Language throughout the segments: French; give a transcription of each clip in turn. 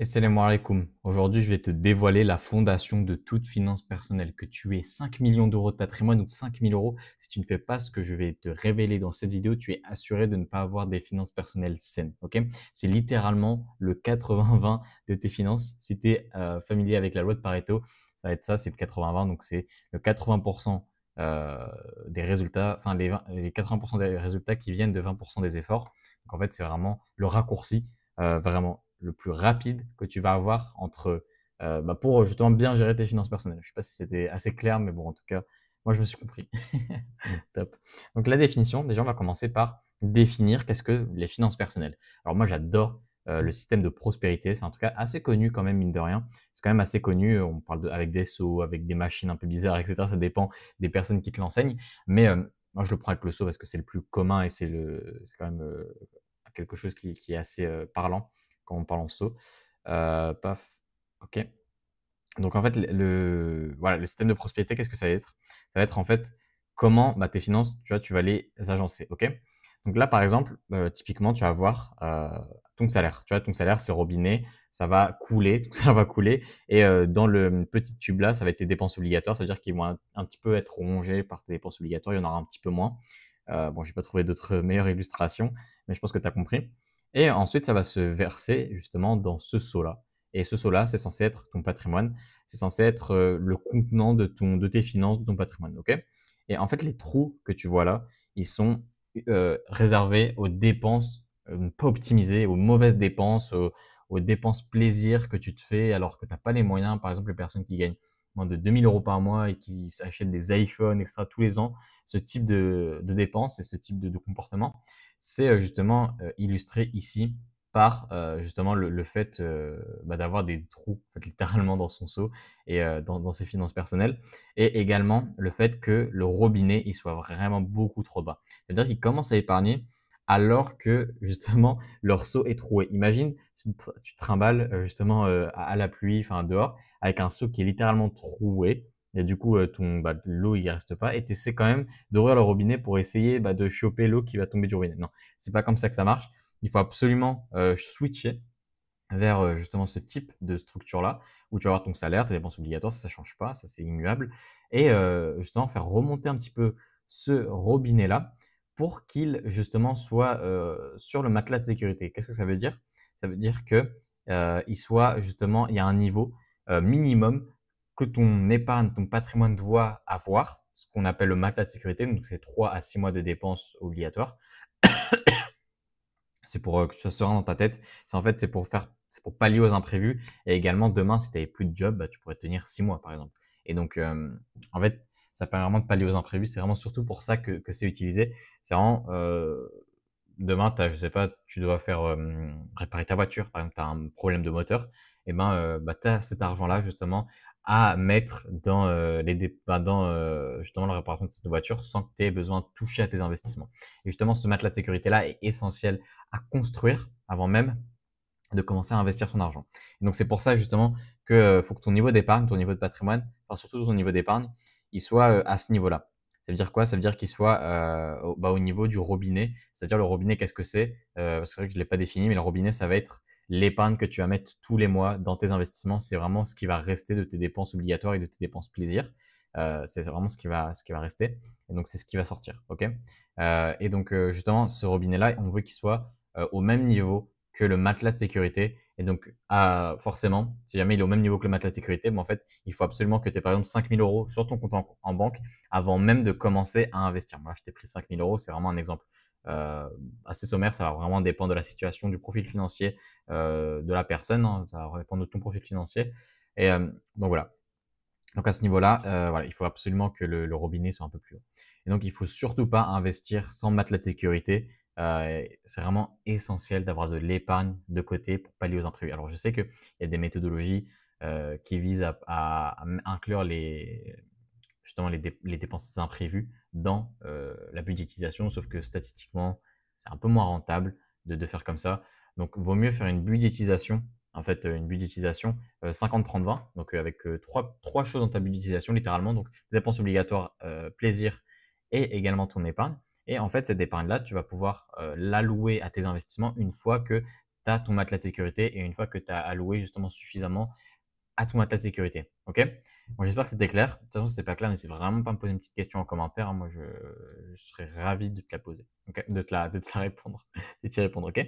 Assalamu alaikum. Aujourd'hui, je vais te dévoiler la fondation de toute finance personnelle. Que tu aies 5 millions d'euros de patrimoine ou 5 000 euros, si tu ne fais pas ce que je vais te révéler dans cette vidéo, tu es assuré de ne pas avoir des finances personnelles saines. Ok? C'est littéralement le 80-20 de tes finances. Si tu es familier avec la loi de Pareto, ça va être ça, c'est le 80-20. Donc, c'est le 80% des résultats, enfin les 80% des résultats qui viennent de 20% des efforts. Donc, en fait, c'est vraiment le raccourci vraiment le plus rapide que tu vas avoir entre, pour justement bien gérer tes finances personnelles. Je sais pas si c'était assez clair, mais bon, en tout cas, moi, je me suis compris. Top. Donc la définition, déjà, on va commencer par définir qu'est-ce que les finances personnelles. Alors moi, j'adore le système de prospérité. C'est en tout cas assez connu quand même, mine de rien. C'est quand même assez connu. On parle avec des sauts, avec des machines un peu bizarres, etc. Ça dépend des personnes qui te l'enseignent. Mais moi, je le prends avec le saut parce que c'est le plus commun et c'est quand même quelque chose qui est assez parlant quand on parle en saut. Paf, ok. Donc en fait, voilà, le système de prospérité, qu'est-ce que ça va être? Ça va être en fait comment tes finances, tu vois, tu vas les agencer, ok? Donc là, par exemple, typiquement, tu vas avoir ton salaire. Tu vois, ton salaire, c'est le robinet, ça va couler, tout ça va couler. Et dans le petit tube là, ça va être tes dépenses obligatoires, c'est-à-dire qu'ils vont un petit peu être rongés par tes dépenses obligatoires, il y en aura un petit peu moins. Bon, j'ai pas trouvé d'autres meilleures illustrations, mais je pense que tu as compris. Et ensuite, ça va se verser justement dans ce seau-là. Et ce seau-là, c'est censé être ton patrimoine. C'est censé être le contenant de tes finances, de ton patrimoine. Ok? Et en fait, les trous que tu vois là, ils sont réservés aux dépenses pas optimisées, aux mauvaises dépenses, aux dépenses plaisir que tu te fais alors que tu n'as pas les moyens. Par exemple, les personnes qui gagnent moins de 2 000 € par mois et qui s'achètent des iPhones, etc. tous les ans, ce type de dépenses et ce type de comportement, c'est justement illustré ici par justement le fait d'avoir des trous en fait, littéralement dans son seau et dans ses finances personnelles. Et également le fait que le robinet il soit vraiment beaucoup trop bas. C'est-à-dire qu'ils commencent à épargner alors que justement leur seau est troué. Imagine, tu te trimbales justement à la pluie, enfin dehors, avec un seau qui est littéralement troué. Et du coup, l'eau, il reste pas. Et tu essaies quand même d'ouvrir le robinet pour essayer de choper l'eau qui va tomber du robinet. Non, c'est pas comme ça que ça marche. Il faut absolument switcher vers justement ce type de structure-là, où tu vas avoir ton salaire, tes dépenses obligatoires, ça ne change pas, ça c'est immuable, et justement faire remonter un petit peu ce robinet-là pour qu'il justement soit sur le matelas de sécurité. Qu'est-ce que ça veut dire? Ça veut dire que il soit justement, il y a un niveau minimum que ton épargne, ton patrimoine doit avoir, ce qu'on appelle le matelas de sécurité, donc c'est 3 à 6 mois de dépenses obligatoires. C'est pour que tu sois serein dans ta tête. C'est pour pallier aux imprévus. Et également, demain, si tu n'avais plus de job, tu pourrais tenir 6 mois, par exemple. Et donc, en fait, ça permet vraiment de pallier aux imprévus. C'est vraiment surtout pour ça que c'est utilisé. C'est vraiment, demain, je sais pas, tu dois faire réparer ta voiture. Par exemple, tu as un problème de moteur. Et ben, tu as cet argent-là, justement, à mettre dans, dans justement la réparation de cette voiture sans que tu aies besoin de toucher à tes investissements. Et justement, ce matelas de sécurité-là est essentiel à construire avant même de commencer à investir son argent. Et donc, c'est pour ça justement que faut que ton niveau d'épargne, ton niveau de patrimoine, enfin surtout ton niveau d'épargne, il soit à ce niveau-là. Ça veut dire quoi? Ça veut dire qu'il soit au niveau du robinet. C'est-à-dire le robinet, qu'est-ce que c'est? C'est vrai que je ne l'ai pas défini, mais le robinet, ça va être l'épargne que tu vas mettre tous les mois dans tes investissements. C'est vraiment ce qui va rester de tes dépenses obligatoires et de tes dépenses plaisir. C'est vraiment ce qui va rester. Et donc, c'est ce qui va sortir. OK? Et donc, justement, ce robinet-là, on veut qu'il soit au même niveau que le matelas de sécurité. Et donc, forcément, si jamais il est au même niveau que le matelas de sécurité, en fait, il faut absolument que tu aies par exemple 5 000 € sur ton compte en banque avant même de commencer à investir. Moi, je t'ai pris 5 000 €, c'est vraiment un exemple assez sommaire. Ça va vraiment dépendre de la situation, du profil financier de la personne, hein. Ça va dépendre de ton profil financier. Et donc voilà. Donc à ce niveau-là, voilà, il faut absolument que le robinet soit un peu plus haut. Et donc il faut surtout pas investir sans matelas de sécurité. C'est vraiment essentiel d'avoir de l'épargne de côté pour pallier aux imprévus. Alors je sais qu'il y a des méthodologies qui visent à inclure justement les dépenses imprévues dans la budgétisation, sauf que statistiquement, c'est un peu moins rentable de faire comme ça. Donc vaut mieux faire une budgétisation, en fait une budgétisation 50-30-20, donc avec trois choses dans ta budgétisation littéralement, donc dépenses obligatoires, plaisir et également ton épargne. Et en fait, cette épargne-là, tu vas pouvoir l'allouer à tes investissements une fois que tu as ton matelas de sécurité et une fois que tu as alloué justement suffisamment à ton matelas de sécurité. OK? Bon, j'espère que c'était clair. De toute façon, si c'est pas clair, n'hésite vraiment pas à me poser une petite question en commentaire, hein. Moi, je serais ravi de te la poser. OK? De te la répondre, de t'y répondre. OK?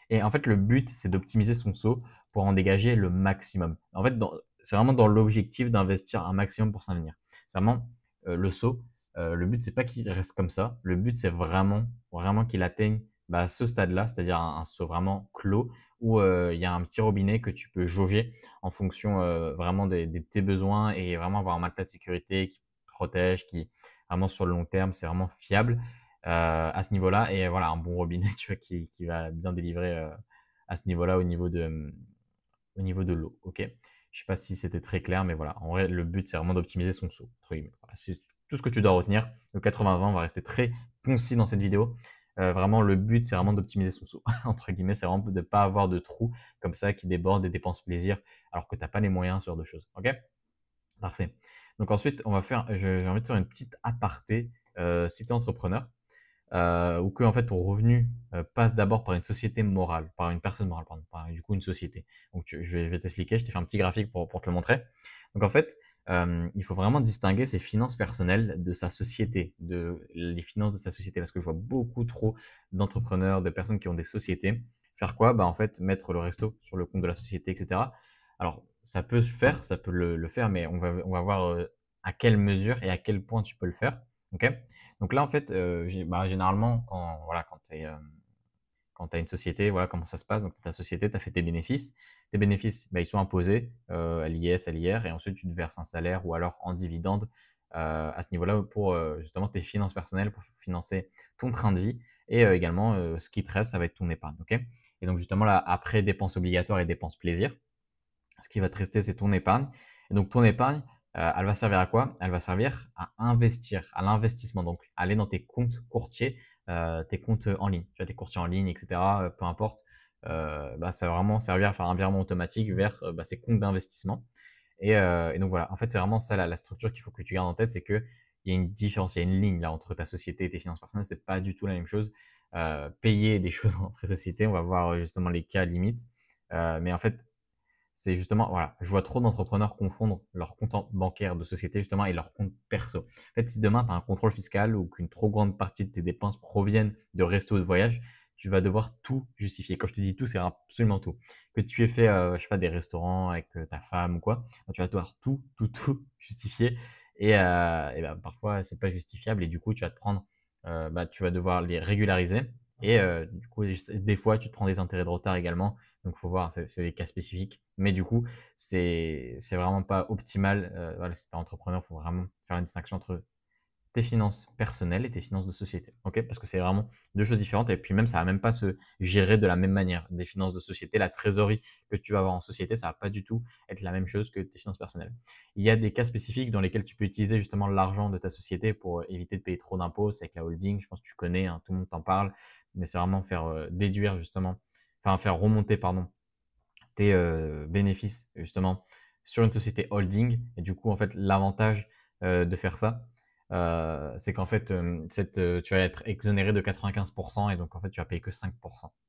Et en fait, le but, c'est d'optimiser son saut pour en dégager le maximum. En fait, c'est vraiment dans l'objectif d'investir un maximum pour s'investir. C'est vraiment le saut. Le but, c'est pas qu'il reste comme ça. Le but, c'est vraiment, vraiment qu'il atteigne ce stade-là, c'est-à-dire un saut vraiment clos où il y a un petit robinet que tu peux jauger en fonction vraiment de tes besoins et vraiment avoir un matelas de sécurité qui protège, qui vraiment sur le long terme, c'est vraiment fiable à ce niveau-là. Et voilà, un bon robinet, tu vois, qui va bien délivrer à ce niveau-là au niveau de l'eau. OK? Je sais pas si c'était très clair, mais voilà. En vrai, le but, c'est vraiment d'optimiser son saut, entre guillemets. Voilà, c'est tout ce que tu dois retenir. Le 80-20, on va rester très concis dans cette vidéo. Vraiment, le but, c'est vraiment d'optimiser son saut, entre guillemets. C'est vraiment de ne pas avoir de trous comme ça qui débordent et dépenses plaisir alors que tu n'as pas les moyens, ce genre de choses. OK? Parfait. Donc ensuite, j'ai envie de faire une petite aparté. Si tu es entrepreneur, ou que en fait ton revenu passe d'abord par une société morale, par une personne morale, pardon, par du coup une société. Donc je vais t'expliquer, je t'ai fait un petit graphique pour te le montrer. Donc en fait, il faut vraiment distinguer ses finances personnelles de sa société, de les finances de sa société, parce que je vois beaucoup trop d'entrepreneurs, de personnes qui ont des sociétés. Faire quoi? En fait, mettre le resto sur le compte de la société, etc. Alors, ça peut se faire, ça peut le faire, mais on va voir à quelle mesure et à quel point tu peux le faire. OK? Donc là, en fait, généralement, quand tu as une société, voilà comment ça se passe. Donc, tu as ta société, tu as fait tes bénéfices. Tes bénéfices, ils sont imposés à l'IS, à l'IR, et ensuite tu te verses un salaire ou alors en dividende à ce niveau-là pour justement tes finances personnelles, pour financer ton train de vie. Et également, ce qui te reste, ça va être ton épargne. OK? Et donc, justement, là, après dépenses obligatoires et dépenses plaisir, ce qui va te rester, c'est ton épargne. Et donc, ton épargne, elle va servir à quoi? Elle va servir à investir, à l'investissement. Donc, aller dans tes comptes courtiers, tes comptes en ligne. Tu vois, tes courtiers en ligne, etc. Peu importe. Ça va vraiment servir à faire un virement automatique vers ces comptes d'investissement. Et donc, voilà. En fait, c'est vraiment ça la structure qu'il faut que tu gardes en tête. C'est qu'il y a une différence, il y a une ligne là entre ta société et tes finances personnelles. Ce n'est pas du tout la même chose. Payer des choses en frais société, on va voir justement les cas limites. Mais en fait, c'est justement, voilà, je vois trop d'entrepreneurs confondre leur compte bancaire de société justement et leur compte perso. En fait, si demain tu as un contrôle fiscal ou qu'une trop grande partie de tes dépenses proviennent de resto ou de voyage, tu vas devoir tout justifier. Quand je te dis tout, c'est absolument tout. Que tu aies fait, je sais pas, des restaurants avec ta femme ou quoi, tu vas devoir tout justifier. Parfois, c'est pas justifiable et du coup, tu vas te prendre, tu vas devoir les régulariser. Et du coup, des fois, tu te prends des intérêts de retard également. Donc, il faut voir, c'est des cas spécifiques. Mais du coup, c'est vraiment pas optimal. Voilà, si tu es entrepreneur, il faut vraiment faire la distinction entre tes finances personnelles et tes finances de société. OK? Parce que c'est vraiment deux choses différentes. Et puis même, ça va même pas se gérer de la même manière. Des finances de société, la trésorerie que tu vas avoir en société, ça va pas du tout être la même chose que tes finances personnelles. Il y a des cas spécifiques dans lesquels tu peux utiliser justement l'argent de ta société pour éviter de payer trop d'impôts. C'est avec la holding. Je pense que tu connais, hein, tout le monde t'en parle. Mais c'est vraiment faire déduire justement, enfin faire remonter, pardon, tes bénéfices justement sur une société holding. Et du coup, en fait, l'avantage de faire ça, c'est qu'en fait, tu vas être exonéré de 95 et donc en fait, tu vas payer que 5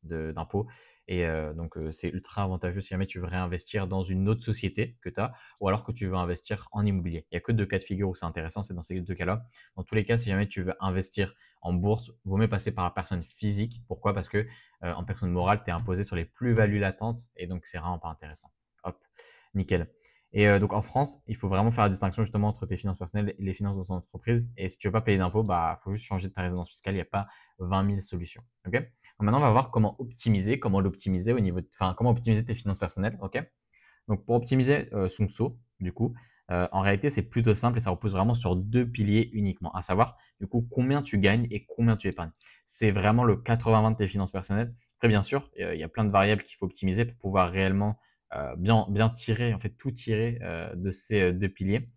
d'impôts. Et donc, c'est ultra avantageux si jamais tu veux réinvestir dans une autre société que tu as ou alors que tu veux investir en immobilier. Il y a que 2 cas de figure où c'est intéressant, c'est dans ces 2 cas-là. Dans tous les cas, si jamais tu veux investir en bourse, vaut mieux passer par la personne physique. Pourquoi? Parce que en personne morale, tu es imposé sur les plus-values latentes et donc c'est vraiment pas intéressant. Hop, nickel. Et donc en France, il faut vraiment faire la distinction justement entre tes finances personnelles et les finances de ton entreprise. Et si tu veux pas payer d'impôts, faut juste changer de ta résidence fiscale. Il n'y a pas 20 000 solutions. Ok? Donc maintenant, on va voir comment optimiser, comment optimiser tes finances personnelles. Ok? Donc pour optimiser son saut, du coup, en réalité, c'est plutôt simple et ça repose vraiment sur 2 piliers uniquement, à savoir, du coup, combien tu gagnes et combien tu épargnes. C'est vraiment le 80-20 de tes finances personnelles. Après, bien sûr, il y a plein de variables qu'il faut optimiser pour pouvoir réellement bien tirer, en fait, tout tirer de ces 2 piliers.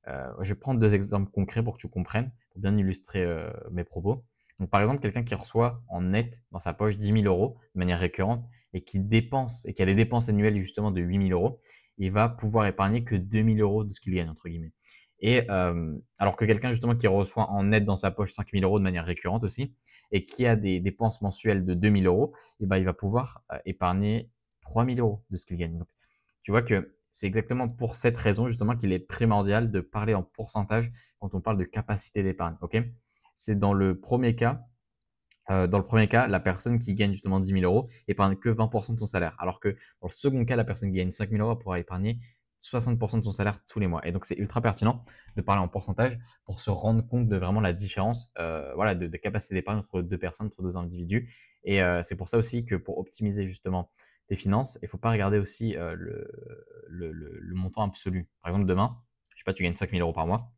Je vais prendre 2 exemples concrets pour que tu comprennes, pour bien illustrer mes propos. Donc, par exemple, quelqu'un qui reçoit en net dans sa poche 10 000 euros de manière récurrente et qui dépense et qui a des dépenses annuelles justement de 8 000 euros, il va pouvoir épargner que 2 000 euros de ce qu'il gagne, entre guillemets. Et alors que quelqu'un justement qui reçoit en net dans sa poche 5 000 € de manière récurrente aussi et qui a des dépenses mensuelles de 2 000 €, et ben, il va pouvoir épargner 3 000 € de ce qu'il gagne. Donc, tu vois que c'est exactement pour cette raison justement qu'il est primordial de parler en pourcentage quand on parle de capacité d'épargne. Ok. C'est dans le premier cas, la personne qui gagne justement 10 000 € épargne que 20% de son salaire. Alors que dans le second cas, la personne qui gagne 5 000 € pourra épargner 60% de son salaire tous les mois. Et donc, c'est ultra pertinent de parler en pourcentage pour se rendre compte de vraiment la différence voilà, de capacité d'épargne entre deux personnes, entre deux individus. Et c'est pour ça aussi que pour optimiser justement tes finances, il ne faut pas regarder aussi le montant absolu. Par exemple, demain, je sais pas, tu gagnes 5 000 € par mois.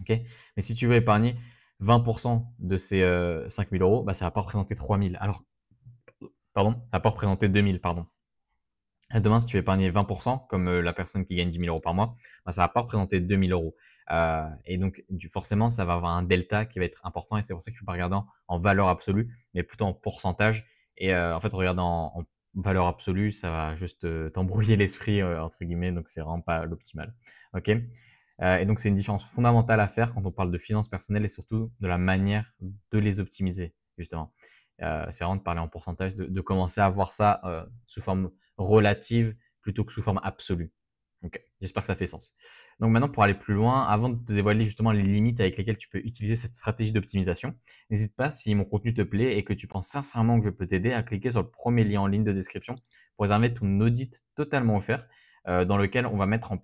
Ok. Mais si tu veux épargner 20% de ces 5 000 €, bah, ça ne va pas représenter 3 000. Alors, pardon, ça ne va pas représenter 2 000, pardon. Et demain, si tu veux épargner 20%, comme la personne qui gagne 10 000 € par mois, bah, ça ne va pas représenter 2 000 €. Et donc, forcément, ça va avoir un delta qui va être important. Et c'est pour ça qu'il ne faut pas regarder en valeur absolue, mais plutôt en pourcentage. Et en fait, regarder en valeur absolue, ça va juste t'embrouiller l'esprit, entre guillemets. Donc, c'est vraiment pas l'optimal. OK. Et donc, c'est une différence fondamentale à faire quand on parle de finances personnelles et surtout de la manière de les optimiser, justement. C'est vraiment de parler en pourcentage, de commencer à voir ça sous forme relative plutôt que sous forme absolue. Ok, j'espère que ça fait sens. Donc maintenant, pour aller plus loin, avant de te dévoiler justement les limites avec lesquelles tu peux utiliser cette stratégie d'optimisation, n'hésite pas, si mon contenu te plaît et que tu penses sincèrement que je peux t'aider, à cliquer sur le premier lien en ligne de description pour réserver ton audit totalement offert dans lequel on va mettre on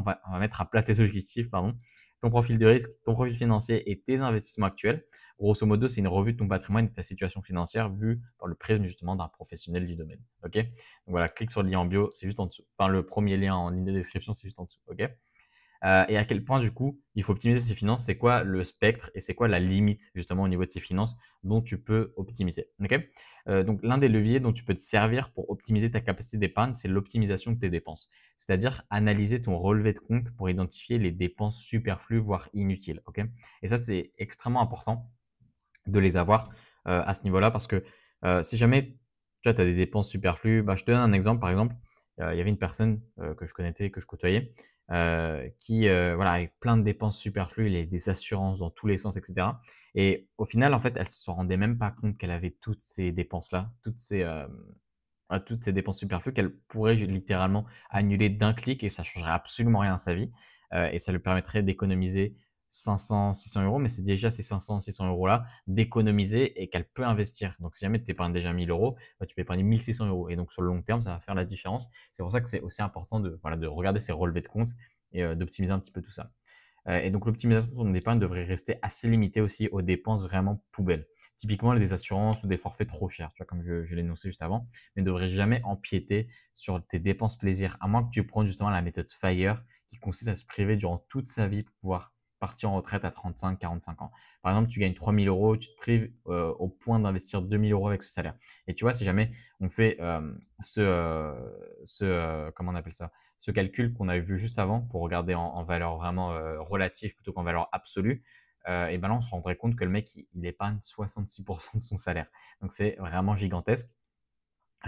va mettre à plat tes objectifs, pardon, ton profil de risque, ton profil financier et tes investissements actuels. Grosso modo, c'est une revue de ton patrimoine et de ta situation financière vue par le prisme justement d'un professionnel du domaine. Ok. Donc voilà, clique sur le lien en bio, c'est juste en dessous. Enfin, le premier lien en ligne de description, c'est juste en dessous. Ok. Et à quel point, du coup, il faut optimiser ses finances, c'est quoi le spectre et c'est quoi la limite, justement, au niveau de ses finances dont tu peux optimiser. Ok. Donc, l'un des leviers dont tu peux te servir pour optimiser ta capacité d'épargne, c'est l'optimisation de tes dépenses. C'est-à-dire analyser ton relevé de compte pour identifier les dépenses superflues, voire inutiles. Ok. Et ça, c'est extrêmement important de les avoir à ce niveau-là parce que si jamais tu as des dépenses superflues, bah, je te donne un exemple. Par exemple, il y avait une personne que je connaissais, que je côtoyais, qui voilà, avait plein de dépenses superflues, des assurances dans tous les sens, etc. Et au final, en fait, elle ne se rendait même pas compte qu'elle avait toutes ces dépenses-là, toutes ces dépenses superflues qu'elle pourrait littéralement annuler d'un clic et ça changerait absolument rien à sa vie. Et ça lui permettrait d'économiser 500, 600 €, mais c'est déjà ces 500, 600 € là d'économiser et qu'elle peut investir. Donc, si jamais tu épargnes déjà 1 000 €, bah, tu peux épargner 1 600 €. Et donc, sur le long terme, ça va faire la différence. C'est pour ça que c'est aussi important de, voilà, de regarder ses relevés de compte et d'optimiser un petit peu tout ça. Et donc l'optimisation de son épargne devrait rester assez limitée aussi aux dépenses vraiment poubelles. Typiquement des assurances ou des forfaits trop chers, tu vois, comme je l'ai énoncé juste avant, mais ne devrait jamais empiéter sur tes dépenses plaisir, à moins que tu prennes justement la méthode FIRE qui consiste à se priver durant toute sa vie pour pouvoir partir en retraite à 35, 45 ans. Par exemple, tu gagnes 3 000 €, tu te prives au point d'investir 2 000 € avec ce salaire. Et tu vois, si jamais on fait comment on appelle ça, ce calcul qu'on avait vu juste avant pour regarder en valeur vraiment relative plutôt qu'en valeur absolue, et ben là, on se rendrait compte que le mec, il épargne 66% de son salaire. Donc, c'est vraiment gigantesque.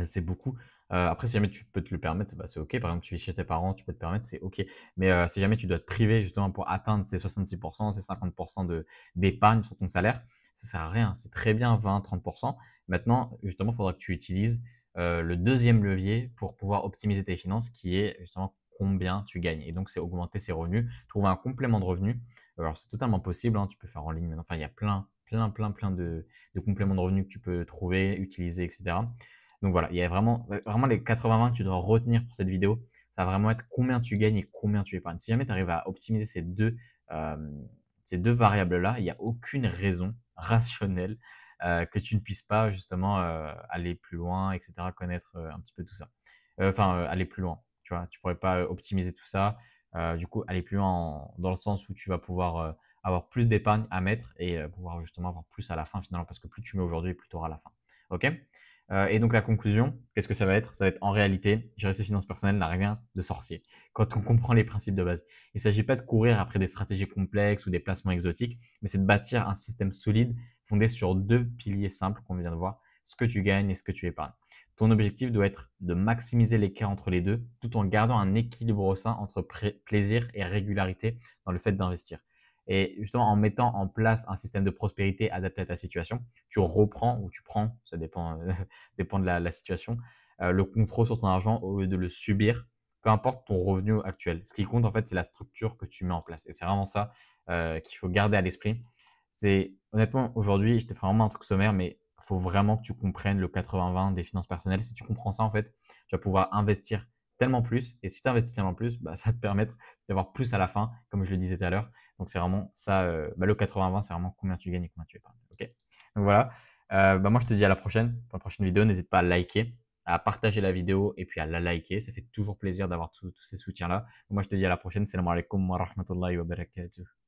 C'est beaucoup. Après, si jamais tu peux te le permettre, bah, c'est OK. Par exemple, tu vis chez tes parents, tu peux te permettre, c'est OK. Mais si jamais tu dois te priver justement pour atteindre ces 66%, ces 50% d'épargne sur ton salaire, ça sert à rien. C'est très bien 20-30%. Maintenant, justement, il faudra que tu utilises le deuxième levier pour pouvoir optimiser tes finances qui est justement combien tu gagnes. Et donc, c'est augmenter ses revenus, trouver un complément de revenus. Alors, c'est totalement possible, hein, tu peux faire en ligne maintenant. Enfin, il y a plein de compléments de revenus que tu peux trouver, utiliser, etc. Donc voilà, il y a vraiment les 80-20 que tu dois retenir pour cette vidéo. Ça va vraiment être combien tu gagnes et combien tu épargnes. Si jamais tu arrives à optimiser ces deux variables-là, il n'y a aucune raison rationnelle que tu ne puisses pas justement aller plus loin, etc., connaître un petit peu tout ça. Enfin, aller plus loin, tu vois. Tu pourrais pas optimiser tout ça. Du coup, aller plus loin dans le sens où tu vas pouvoir avoir plus d'épargne à mettre et pouvoir justement avoir plus à la fin finalement, parce que plus tu mets aujourd'hui, plus tu auras à la fin. OK? Et donc la conclusion, qu'est-ce que ça va être? Ça va être en réalité, gérer ses finances personnelles n'a rien de sorcier quand on comprend les principes de base. Il ne s'agit pas de courir après des stratégies complexes ou des placements exotiques, mais c'est de bâtir un système solide fondé sur deux piliers simples qu'on vient de voir, ce que tu gagnes et ce que tu épargnes. Ton objectif doit être de maximiser l'écart entre les deux, tout en gardant un équilibre sain entre plaisir et régularité dans le fait d'investir. Et justement, en mettant en place un système de prospérité adapté à ta situation, tu reprends ou tu prends, ça dépend, dépend de la situation, le contrôle sur ton argent au lieu de le subir, peu importe ton revenu actuel. Ce qui compte, en fait, c'est la structure que tu mets en place. Et c'est vraiment ça qu'il faut garder à l'esprit. C'est honnêtement, aujourd'hui, je t'ai fait vraiment un truc sommaire, mais il faut vraiment que tu comprennes le 80-20 des finances personnelles. Si tu comprends ça, en fait, tu vas pouvoir investir tellement plus. Et si tu investis tellement plus, bah, ça va te permettre d'avoir plus à la fin, comme je le disais tout à l'heure. Donc, c'est vraiment ça, le 80-20, c'est vraiment combien tu gagnes et combien tu épargnes. Ok. Donc voilà. Moi, je te dis à la prochaine. Pour la prochaine vidéo, n'hésite pas à liker, à partager la vidéo et puis à la liker. Ça fait toujours plaisir d'avoir tous ces soutiens-là. Moi, je te dis à la prochaine. Salam alaikum wa rahmatullahi wa barakatuh.